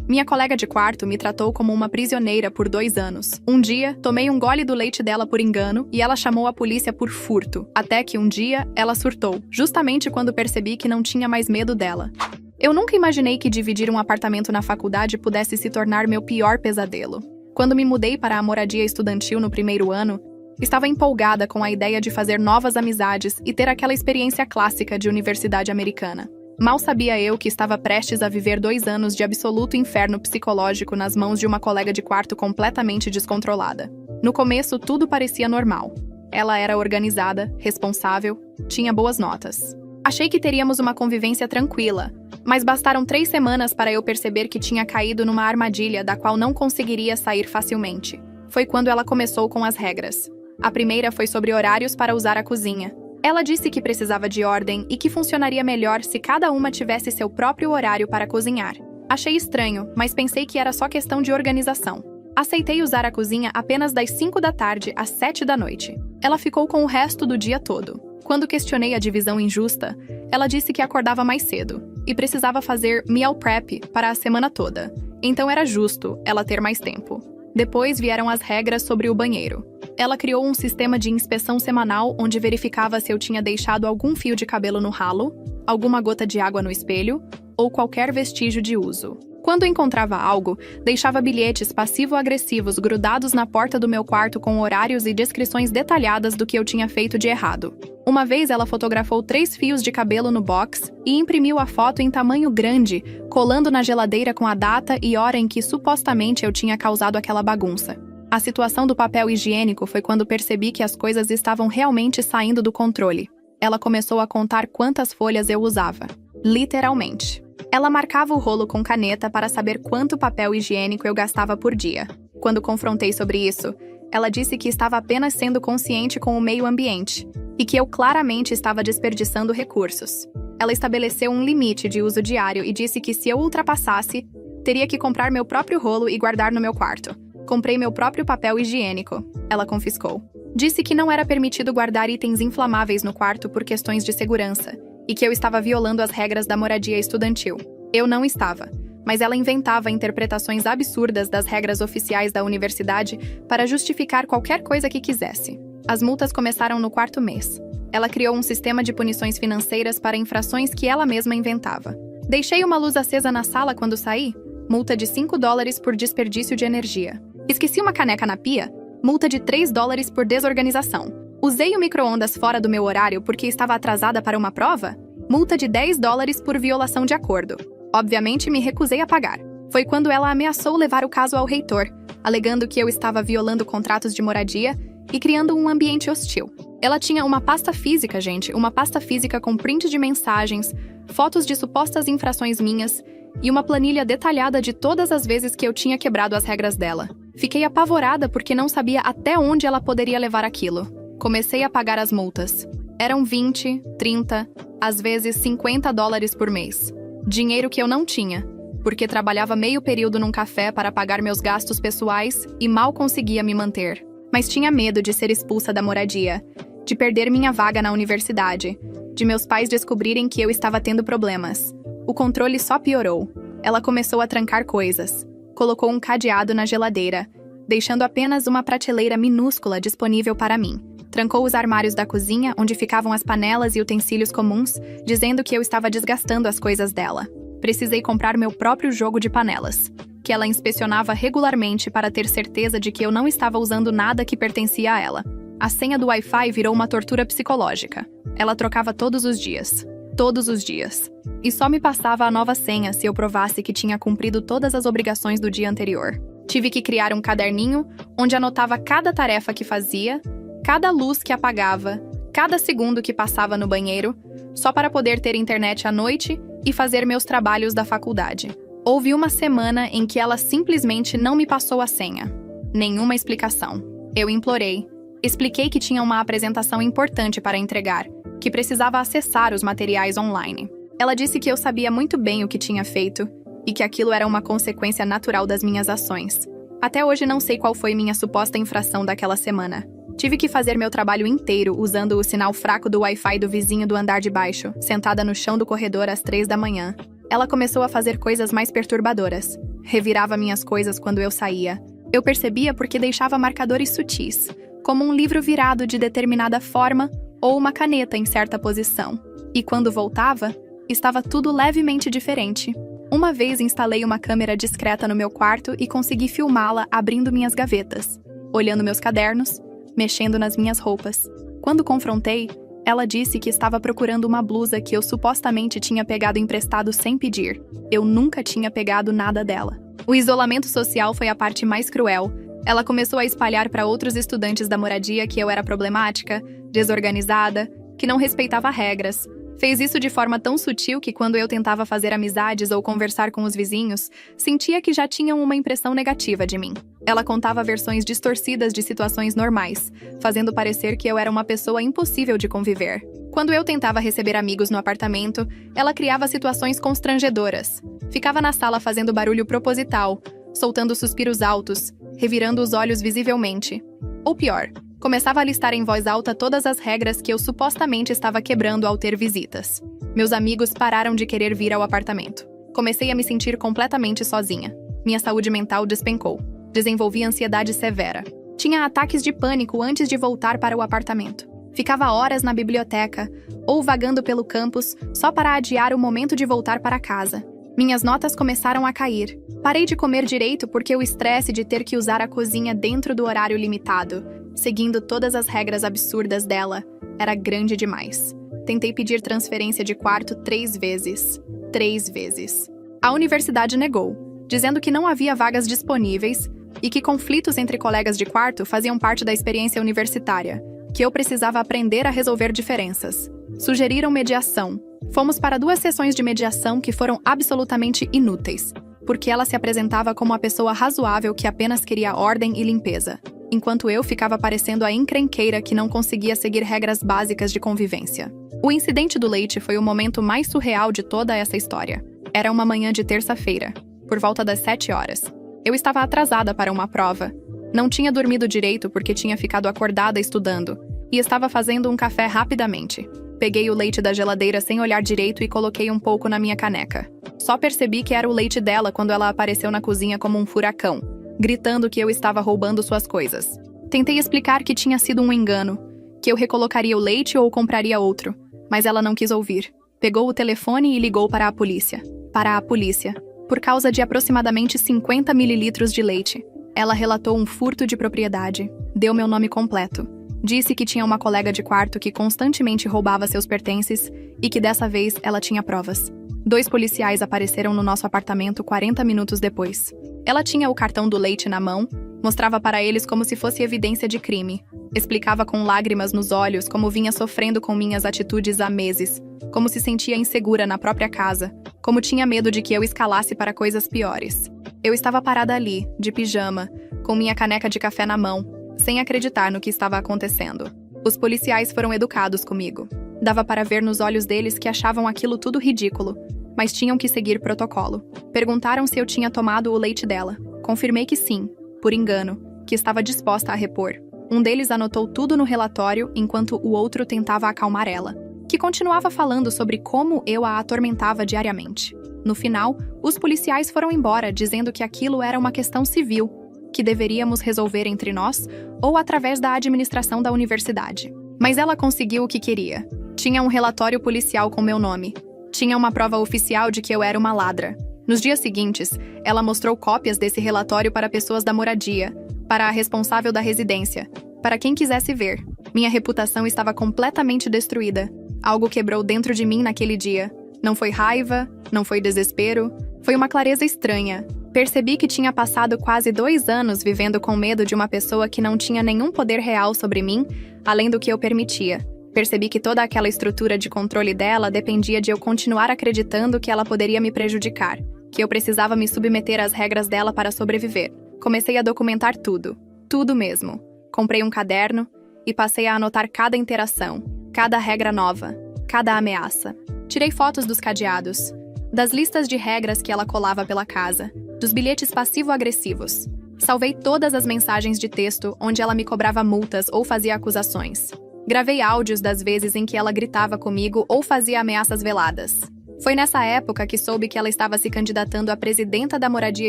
Minha colega de quarto me tratou como uma prisioneira por 2 anos. Um dia, tomei um gole do leite dela por engano e ela chamou a polícia por furto. Até que um dia, ela surtou, justamente quando percebi que não tinha mais medo dela. Eu nunca imaginei que dividir um apartamento na faculdade pudesse se tornar meu pior pesadelo. Quando me mudei para a moradia estudantil no primeiro ano, estava empolgada com a ideia de fazer novas amizades e ter aquela experiência clássica de universidade americana. Mal sabia eu que estava prestes a viver 2 anos de absoluto inferno psicológico nas mãos de uma colega de quarto completamente descontrolada. No começo, tudo parecia normal. Ela era organizada, responsável, tinha boas notas. Achei que teríamos uma convivência tranquila, mas bastaram 3 semanas para eu perceber que tinha caído numa armadilha da qual não conseguiria sair facilmente. Foi quando ela começou com as regras. A primeira foi sobre horários para usar a cozinha. Ela disse que precisava de ordem e que funcionaria melhor se cada uma tivesse seu próprio horário para cozinhar. Achei estranho, mas pensei que era só questão de organização. Aceitei usar a cozinha apenas das 5 da tarde às 7 da noite. Ela ficou com o resto do dia todo. Quando questionei a divisão injusta, ela disse que acordava mais cedo e precisava fazer meal prep para a semana toda. Então era justo ela ter mais tempo. Depois vieram as regras sobre o banheiro. Ela criou um sistema de inspeção semanal onde verificava se eu tinha deixado algum fio de cabelo no ralo, alguma gota de água no espelho ou qualquer vestígio de uso. Quando encontrava algo, deixava bilhetes passivo-agressivos grudados na porta do meu quarto com horários e descrições detalhadas do que eu tinha feito de errado. Uma vez ela fotografou 3 fios de cabelo no box e imprimiu a foto em tamanho grande, colando na geladeira com a data e hora em que supostamente eu tinha causado aquela bagunça. A situação do papel higiênico foi quando percebi que as coisas estavam realmente saindo do controle. Ela começou a contar quantas folhas eu usava. Literalmente. Ela marcava o rolo com caneta para saber quanto papel higiênico eu gastava por dia. Quando confrontei sobre isso, ela disse que estava apenas sendo consciente com o meio ambiente e que eu claramente estava desperdiçando recursos. Ela estabeleceu um limite de uso diário e disse que se eu ultrapassasse, teria que comprar meu próprio rolo e guardar no meu quarto. Comprei meu próprio papel higiênico. Ela confiscou. Disse que não era permitido guardar itens inflamáveis no quarto por questões de segurança e que eu estava violando as regras da moradia estudantil. Eu não estava, mas ela inventava interpretações absurdas das regras oficiais da universidade para justificar qualquer coisa que quisesse. As multas começaram no 4º mês. Ela criou um sistema de punições financeiras para infrações que ela mesma inventava. Deixei uma luz acesa na sala quando saí? Multa de $5 por desperdício de energia. Esqueci uma caneca na pia? Multa de $3 por desorganização. Usei o micro-ondas fora do meu horário porque estava atrasada para uma prova? Multa de $10 por violação de acordo. Obviamente, me recusei a pagar. Foi quando ela ameaçou levar o caso ao reitor, alegando que eu estava violando contratos de moradia e criando um ambiente hostil. Ela tinha uma pasta física, uma pasta física com print de mensagens, fotos de supostas infrações minhas e uma planilha detalhada de todas as vezes que eu tinha quebrado as regras dela. Fiquei apavorada porque não sabia até onde ela poderia levar aquilo. Comecei a pagar as multas. Eram 20, 30, às vezes $50 por mês. Dinheiro que eu não tinha, porque trabalhava meio período num café para pagar meus gastos pessoais e mal conseguia me manter. Mas tinha medo de ser expulsa da moradia, de perder minha vaga na universidade, de meus pais descobrirem que eu estava tendo problemas. O controle só piorou. Ela começou a trancar coisas. Colocou um cadeado na geladeira, deixando apenas uma prateleira minúscula disponível para mim. Trancou os armários da cozinha, onde ficavam as panelas e utensílios comuns, dizendo que eu estava desgastando as coisas dela. Precisei comprar meu próprio jogo de panelas, que ela inspecionava regularmente para ter certeza de que eu não estava usando nada que pertencia a ela. A senha do Wi-Fi virou uma tortura psicológica. Ela trocava todos os dias. Todos os dias. E só me passava a nova senha se eu provasse que tinha cumprido todas as obrigações do dia anterior. Tive que criar um caderninho onde anotava cada tarefa que fazia, cada luz que apagava, cada segundo que passava no banheiro, só para poder ter internet à noite e fazer meus trabalhos da faculdade. Houve uma semana em que ela simplesmente não me passou a senha. Nenhuma explicação. Eu implorei. Expliquei que tinha uma apresentação importante para entregar, que precisava acessar os materiais online. Ela disse que eu sabia muito bem o que tinha feito e que aquilo era uma consequência natural das minhas ações. Até hoje não sei qual foi minha suposta infração daquela semana. Tive que fazer meu trabalho inteiro usando o sinal fraco do Wi-Fi do vizinho do andar de baixo, sentada no chão do corredor às 3 da manhã. Ela começou a fazer coisas mais perturbadoras. revirava minhas coisas quando eu saía. Eu percebia porque deixava marcadores sutis, como um livro virado de determinada forma ou uma caneta em certa posição. E quando voltava, estava tudo levemente diferente. Uma vez instalei uma câmera discreta no meu quarto e consegui filmá-la abrindo minhas gavetas, olhando meus cadernos, mexendo nas minhas roupas. Quando confrontei, ela disse que estava procurando uma blusa que eu supostamente tinha pegado emprestado sem pedir. Eu nunca tinha pegado nada dela. O isolamento social foi a parte mais cruel. Ela começou a espalhar para outros estudantes da moradia que eu era problemática, desorganizada, que não respeitava regras. Fez isso de forma tão sutil que quando eu tentava fazer amizades ou conversar com os vizinhos, sentia que já tinham uma impressão negativa de mim. Ela contava versões distorcidas de situações normais, fazendo parecer que eu era uma pessoa impossível de conviver. Quando eu tentava receber amigos no apartamento, ela criava situações constrangedoras. Ficava na sala fazendo barulho proposital, soltando suspiros altos, revirando os olhos visivelmente. Ou pior, começava a listar em voz alta todas as regras que eu supostamente estava quebrando ao ter visitas. Meus amigos pararam de querer vir ao apartamento. Comecei a me sentir completamente sozinha. Minha saúde mental despencou. Desenvolvi ansiedade severa. Tinha ataques de pânico antes de voltar para o apartamento. Ficava horas na biblioteca ou vagando pelo campus só para adiar o momento de voltar para casa. Minhas notas começaram a cair. Parei de comer direito porque o estresse de ter que usar a cozinha dentro do horário limitado, seguindo todas as regras absurdas dela, era grande demais. Tentei pedir transferência de quarto 3 vezes. 3 vezes. A universidade negou, dizendo que não havia vagas disponíveis e que conflitos entre colegas de quarto faziam parte da experiência universitária, que eu precisava aprender a resolver diferenças. Sugeriram mediação. Fomos para 2 sessões de mediação que foram absolutamente inúteis, porque ela se apresentava como a pessoa razoável que apenas queria ordem e limpeza, enquanto eu ficava parecendo a encrenqueira que não conseguia seguir regras básicas de convivência. O incidente do leite foi o momento mais surreal de toda essa história. Era uma manhã de terça-feira, por volta das 7 horas. Eu estava atrasada para uma prova. Não tinha dormido direito porque tinha ficado acordada estudando, e estava fazendo um café rapidamente. Peguei o leite da geladeira sem olhar direito e coloquei um pouco na minha caneca. Só percebi que era o leite dela quando ela apareceu na cozinha como um furacão, gritando que eu estava roubando suas coisas. Tentei explicar que tinha sido um engano, que eu recolocaria o leite ou compraria outro, mas ela não quis ouvir. Pegou o telefone e ligou para a polícia. Para a polícia. Por causa de aproximadamente 50 mililitros de leite. Ela relatou um furto de propriedade. Deu meu nome completo. Disse que tinha uma colega de quarto que constantemente roubava seus pertences e que dessa vez ela tinha provas. 2 policiais apareceram no nosso apartamento 40 minutos depois. Ela tinha o cartão do leite na mão, mostrava para eles como se fosse evidência de crime. Explicava com lágrimas nos olhos como vinha sofrendo com minhas atitudes há meses, como se sentia insegura na própria casa, como tinha medo de que eu escalasse para coisas piores. Eu estava parada ali, de pijama, com minha caneca de café na mão, sem acreditar no que estava acontecendo. Os policiais foram educados comigo. Dava para ver nos olhos deles que achavam aquilo tudo ridículo, mas tinham que seguir protocolo. Perguntaram se eu tinha tomado o leite dela. Confirmei que sim, por engano, que estava disposta a repor. Um deles anotou tudo no relatório enquanto o outro tentava acalmar ela, que continuava falando sobre como eu a atormentava diariamente. No final, os policiais foram embora dizendo que aquilo era uma questão civil, que deveríamos resolver entre nós ou através da administração da universidade. Mas ela conseguiu o que queria. Tinha um relatório policial com meu nome. Tinha uma prova oficial de que eu era uma ladra. Nos dias seguintes, ela mostrou cópias desse relatório para pessoas da moradia, para a responsável da residência, para quem quisesse ver. Minha reputação estava completamente destruída. Algo quebrou dentro de mim naquele dia. Não foi raiva, não foi desespero, foi uma clareza estranha. Percebi que tinha passado quase 2 anos vivendo com medo de uma pessoa que não tinha nenhum poder real sobre mim, além do que eu permitia. Percebi que toda aquela estrutura de controle dela dependia de eu continuar acreditando que ela poderia me prejudicar, que eu precisava me submeter às regras dela para sobreviver. Comecei a documentar tudo, tudo mesmo. Comprei um caderno e passei a anotar cada interação, cada regra nova, cada ameaça. Tirei fotos dos cadeados, das listas de regras que ela colava pela casa, dos bilhetes passivo-agressivos. Salvei todas as mensagens de texto onde ela me cobrava multas ou fazia acusações. Gravei áudios das vezes em que ela gritava comigo ou fazia ameaças veladas. Foi nessa época que soube que ela estava se candidatando a presidenta da moradia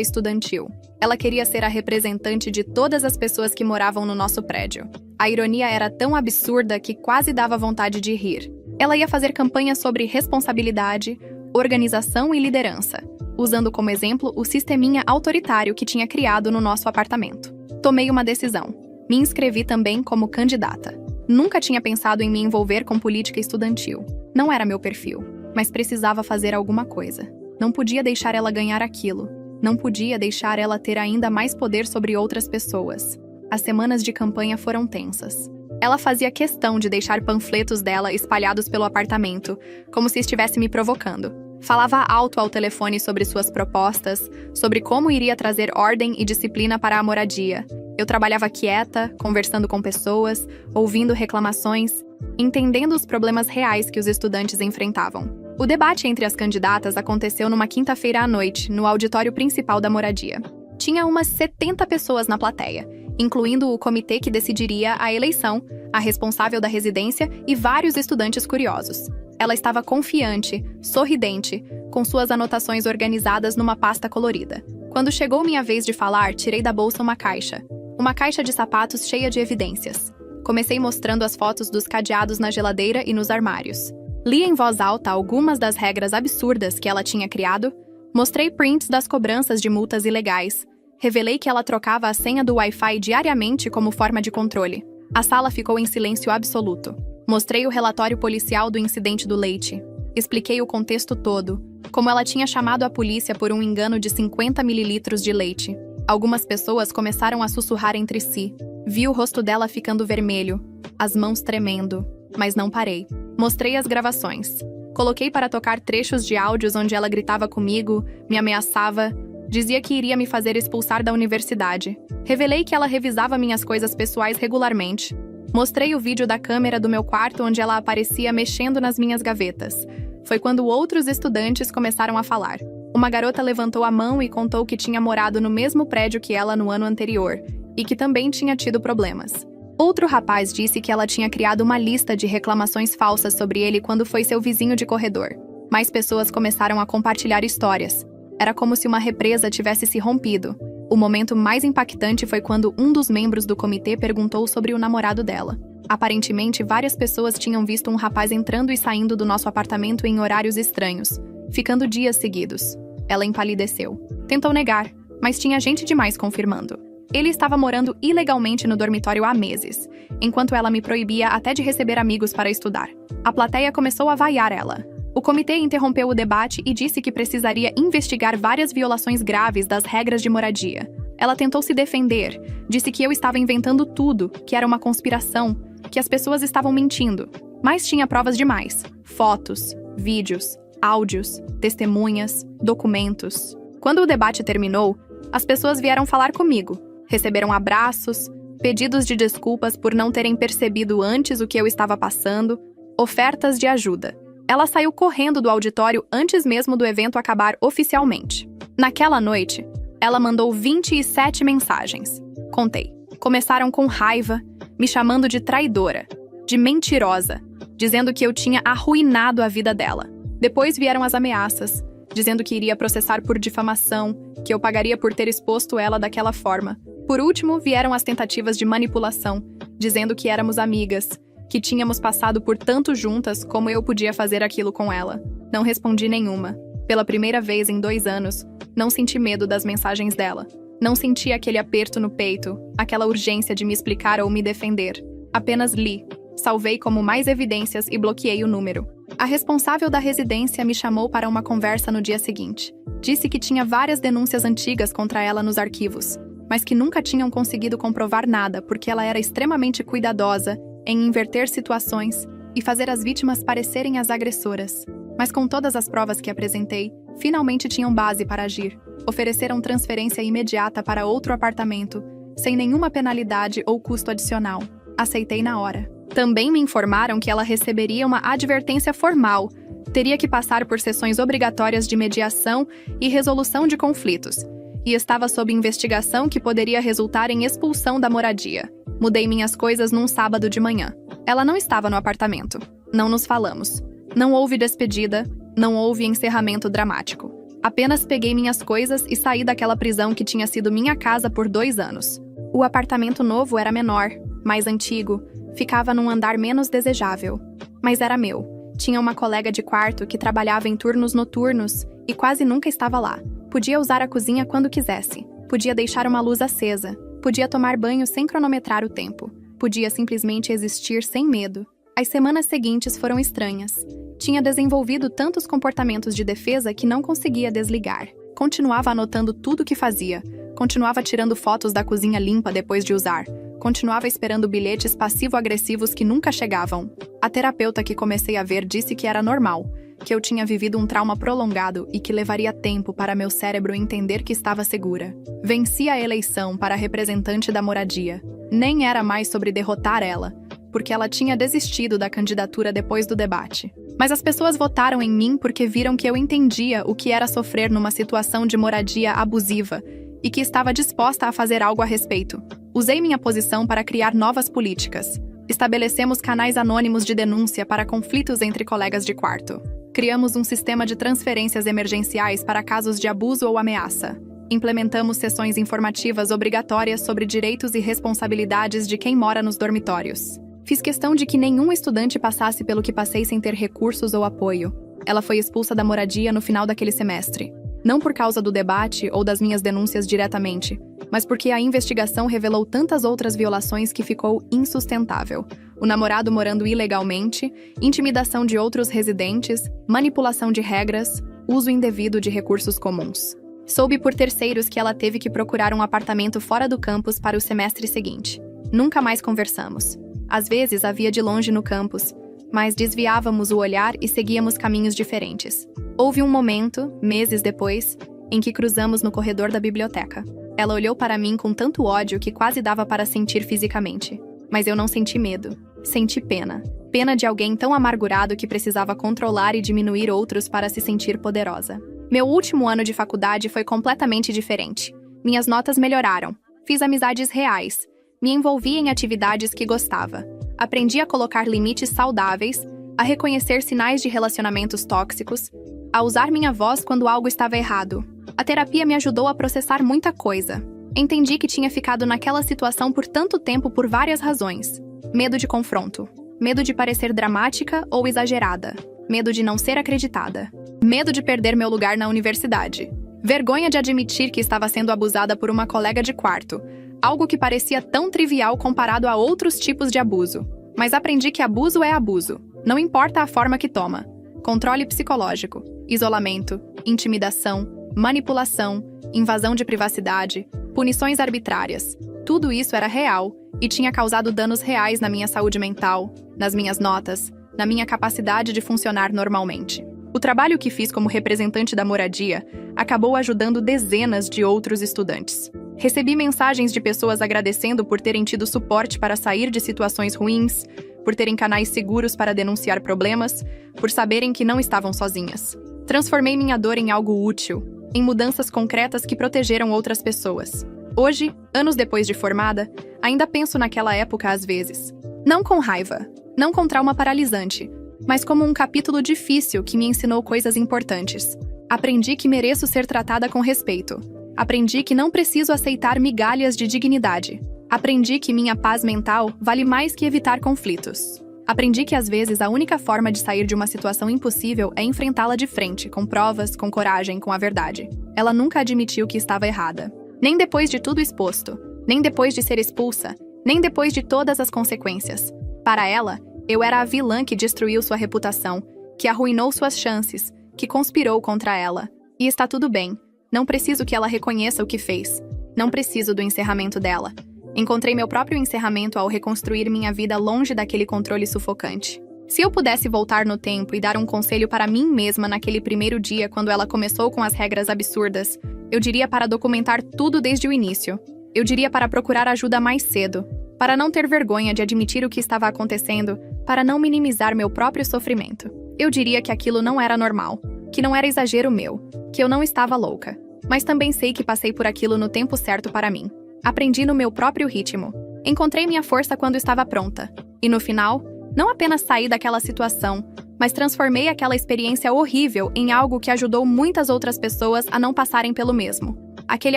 estudantil. Ela queria ser a representante de todas as pessoas que moravam no nosso prédio. A ironia era tão absurda que quase dava vontade de rir. Ela ia fazer campanha sobre responsabilidade, organização e liderança, usando como exemplo o sisteminha autoritário que tinha criado no nosso apartamento. Tomei uma decisão. Me inscrevi também como candidata. Nunca tinha pensado em me envolver com política estudantil. Não era meu perfil, mas precisava fazer alguma coisa. Não podia deixar ela ganhar aquilo. Não podia deixar ela ter ainda mais poder sobre outras pessoas. As semanas de campanha foram tensas. Ela fazia questão de deixar panfletos dela espalhados pelo apartamento, como se estivesse me provocando. Falava alto ao telefone sobre suas propostas, sobre como iria trazer ordem e disciplina para a moradia. Eu trabalhava quieta, conversando com pessoas, ouvindo reclamações, entendendo os problemas reais que os estudantes enfrentavam. O debate entre as candidatas aconteceu numa quinta-feira à noite, no auditório principal da moradia. Tinha umas 70 pessoas na plateia, incluindo o comitê que decidiria a eleição, a responsável da residência e vários estudantes curiosos. Ela estava confiante, sorridente, com suas anotações organizadas numa pasta colorida. Quando chegou minha vez de falar, tirei da bolsa uma caixa de sapatos cheia de evidências. Comecei mostrando as fotos dos cadeados na geladeira e nos armários. Li em voz alta algumas das regras absurdas que ela tinha criado, mostrei prints das cobranças de multas ilegais, revelei que ela trocava a senha do Wi-Fi diariamente como forma de controle. A sala ficou em silêncio absoluto. Mostrei o relatório policial do incidente do leite. Expliquei o contexto todo, como ela tinha chamado a polícia por um engano de 50 mililitros de leite. Algumas pessoas começaram a sussurrar entre si. Vi o rosto dela ficando vermelho, as mãos tremendo, mas não parei. Mostrei as gravações. Coloquei para tocar trechos de áudios onde ela gritava comigo, me ameaçava, dizia que iria me fazer expulsar da universidade. Revelei que ela revisava minhas coisas pessoais regularmente. Mostrei o vídeo da câmera do meu quarto onde ela aparecia mexendo nas minhas gavetas. Foi quando outros estudantes começaram a falar. Uma garota levantou a mão e contou que tinha morado no mesmo prédio que ela no ano anterior e que também tinha tido problemas. Outro rapaz disse que ela tinha criado uma lista de reclamações falsas sobre ele quando foi seu vizinho de corredor. Mais pessoas começaram a compartilhar histórias. Era como se uma represa tivesse se rompido. O momento mais impactante foi quando um dos membros do comitê perguntou sobre o namorado dela. Aparentemente, várias pessoas tinham visto um rapaz entrando e saindo do nosso apartamento em horários estranhos, ficando dias seguidos. Ela empalideceu. Tentou negar, mas tinha gente demais confirmando. Ele estava morando ilegalmente no dormitório há meses, enquanto ela me proibia até de receber amigos para estudar. A plateia começou a vaiar ela. O comitê interrompeu o debate e disse que precisaria investigar várias violações graves das regras de moradia. Ela tentou se defender, disse que eu estava inventando tudo, que era uma conspiração, que as pessoas estavam mentindo. Mas tinha provas demais: fotos, vídeos, áudios, testemunhas, documentos. Quando o debate terminou, as pessoas vieram falar comigo. Receberam abraços, pedidos de desculpas por não terem percebido antes o que eu estava passando, ofertas de ajuda. Ela saiu correndo do auditório antes mesmo do evento acabar oficialmente. Naquela noite, ela mandou 27 mensagens. Contei. Começaram com raiva, me chamando de traidora, de mentirosa, dizendo que eu tinha arruinado a vida dela. Depois vieram as ameaças, dizendo que iria processar por difamação, que eu pagaria por ter exposto ela daquela forma. Por último, vieram as tentativas de manipulação, dizendo que éramos amigas, que tínhamos passado por tanto juntas como eu podia fazer aquilo com ela. Não respondi nenhuma. Pela primeira vez em 2 anos, não senti medo das mensagens dela. Não senti aquele aperto no peito, aquela urgência de me explicar ou me defender. Apenas li, salvei como mais evidências e bloqueei o número. A responsável da residência me chamou para uma conversa no dia seguinte. Disse que tinha várias denúncias antigas contra ela nos arquivos, mas que nunca tinham conseguido comprovar nada porque ela era extremamente cuidadosa em inverter situações e fazer as vítimas parecerem as agressoras. Mas com todas as provas que apresentei, finalmente tinham base para agir. Ofereceram transferência imediata para outro apartamento, sem nenhuma penalidade ou custo adicional. Aceitei na hora. Também me informaram que ela receberia uma advertência formal, teria que passar por sessões obrigatórias de mediação e resolução de conflitos, e estava sob investigação que poderia resultar em expulsão da moradia. Mudei minhas coisas num sábado de manhã. Ela não estava no apartamento. Não nos falamos. Não houve despedida, Não houve encerramento dramático. Apenas peguei minhas coisas e saí daquela prisão que tinha sido minha casa por 2 anos. O apartamento novo era menor, mais antigo, ficava num andar menos desejável. Mas era meu. Tinha uma colega de quarto que trabalhava em turnos noturnos e quase nunca estava lá. Podia usar a cozinha quando quisesse. Podia deixar uma luz acesa. Podia tomar banho sem cronometrar o tempo. Podia simplesmente existir sem medo. As semanas seguintes foram estranhas. Tinha desenvolvido tantos comportamentos de defesa que não conseguia desligar. Continuava anotando tudo o que fazia. Continuava tirando fotos da cozinha limpa depois de usar. Continuava esperando bilhetes passivo-agressivos que nunca chegavam. A terapeuta que comecei a ver disse que era normal, que eu tinha vivido um trauma prolongado e que levaria tempo para meu cérebro entender que estava segura. Venci a eleição para representante da moradia. Nem era mais sobre derrotar ela, porque ela tinha desistido da candidatura depois do debate. Mas as pessoas votaram em mim porque viram que eu entendia o que era sofrer numa situação de moradia abusiva e que estava disposta a fazer algo a respeito. Usei minha posição para criar novas políticas. Estabelecemos canais anônimos de denúncia para conflitos entre colegas de quarto. Criamos um sistema de transferências emergenciais para casos de abuso ou ameaça. Implementamos sessões informativas obrigatórias sobre direitos e responsabilidades de quem mora nos dormitórios. Fiz questão de que nenhum estudante passasse pelo que passei sem ter recursos ou apoio. Ela foi expulsa da moradia no final daquele semestre. Não por causa do debate ou das minhas denúncias diretamente, mas porque a investigação revelou tantas outras violações que ficou insustentável. O namorado morando ilegalmente, intimidação de outros residentes, manipulação de regras, uso indevido de recursos comuns. Soube por terceiros que ela teve que procurar um apartamento fora do campus para o semestre seguinte. Nunca mais conversamos. Às vezes a via de longe no campus, mas desviávamos o olhar e seguíamos caminhos diferentes. Houve um momento, meses depois, em que cruzamos no corredor da biblioteca. Ela olhou para mim com tanto ódio que quase dava para sentir fisicamente. Mas eu não senti medo. Senti pena. Pena de alguém tão amargurado que precisava controlar e diminuir outros para se sentir poderosa. Meu último ano de faculdade foi completamente diferente. Minhas notas melhoraram. Fiz amizades reais. Me envolvi em atividades que gostava. Aprendi a colocar limites saudáveis, a reconhecer sinais de relacionamentos tóxicos, a usar minha voz quando algo estava errado. A terapia me ajudou a processar muita coisa. Entendi que tinha ficado naquela situação por tanto tempo por várias razões. Medo de confronto. Medo de parecer dramática ou exagerada. Medo de não ser acreditada. Medo de perder meu lugar na universidade. Vergonha de admitir que estava sendo abusada por uma colega de quarto. Algo que parecia tão trivial comparado a outros tipos de abuso. Mas aprendi que abuso é abuso. Não importa a forma que toma. Controle psicológico, isolamento, intimidação, manipulação, invasão de privacidade, punições arbitrárias. Tudo isso era real e tinha causado danos reais na minha saúde mental, nas minhas notas, na minha capacidade de funcionar normalmente. O trabalho que fiz como representante da moradia acabou ajudando dezenas de outros estudantes. Recebi mensagens de pessoas agradecendo por terem tido suporte para sair de situações ruins, por terem canais seguros para denunciar problemas, por saberem que não estavam sozinhas. Transformei minha dor em algo útil, em mudanças concretas que protegeram outras pessoas. Hoje, anos depois de formada, ainda penso naquela época às vezes. Não com raiva, não com trauma paralisante, mas como um capítulo difícil que me ensinou coisas importantes. Aprendi que mereço ser tratada com respeito. Aprendi que não preciso aceitar migalhas de dignidade. Aprendi que minha paz mental vale mais que evitar conflitos. Aprendi que às vezes a única forma de sair de uma situação impossível é enfrentá-la de frente, com provas, com coragem, com a verdade. Ela nunca admitiu que estava errada. Nem depois de tudo exposto, nem depois de ser expulsa, nem depois de todas as consequências. Para ela, eu era a vilã que destruiu sua reputação, que arruinou suas chances, que conspirou contra ela. E está tudo bem. Não preciso que ela reconheça o que fez. Não preciso do encerramento dela. Encontrei meu próprio encerramento ao reconstruir minha vida longe daquele controle sufocante. Se eu pudesse voltar no tempo e dar um conselho para mim mesma naquele primeiro dia quando ela começou com as regras absurdas, eu diria para documentar tudo desde o início. Eu diria para procurar ajuda mais cedo, para não ter vergonha de admitir o que estava acontecendo, para não minimizar meu próprio sofrimento. Eu diria que aquilo não era normal, que não era exagero meu, que eu não estava louca. Mas também sei que passei por aquilo no tempo certo para mim. Aprendi no meu próprio ritmo. Encontrei minha força quando estava pronta. E no final, não apenas saí daquela situação, mas transformei aquela experiência horrível em algo que ajudou muitas outras pessoas a não passarem pelo mesmo. Aquele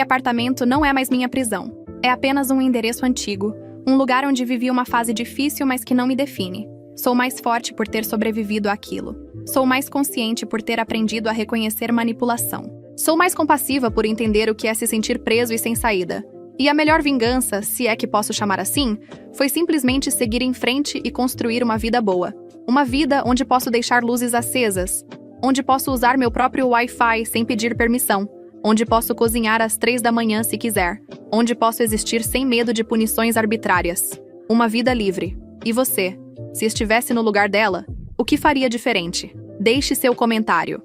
apartamento não é mais minha prisão. É apenas um endereço antigo, um lugar onde vivi uma fase difícil, mas que não me define. Sou mais forte por ter sobrevivido àquilo. Sou mais consciente por ter aprendido a reconhecer manipulação. Sou mais compassiva por entender o que é se sentir preso e sem saída. E a melhor vingança, se é que posso chamar assim, foi simplesmente seguir em frente e construir uma vida boa. Uma vida onde posso deixar luzes acesas, onde posso usar meu próprio Wi-Fi sem pedir permissão, onde posso cozinhar às 3 da manhã se quiser, onde posso existir sem medo de punições arbitrárias. Uma vida livre. E você, se estivesse no lugar dela, o que faria diferente? Deixe seu comentário.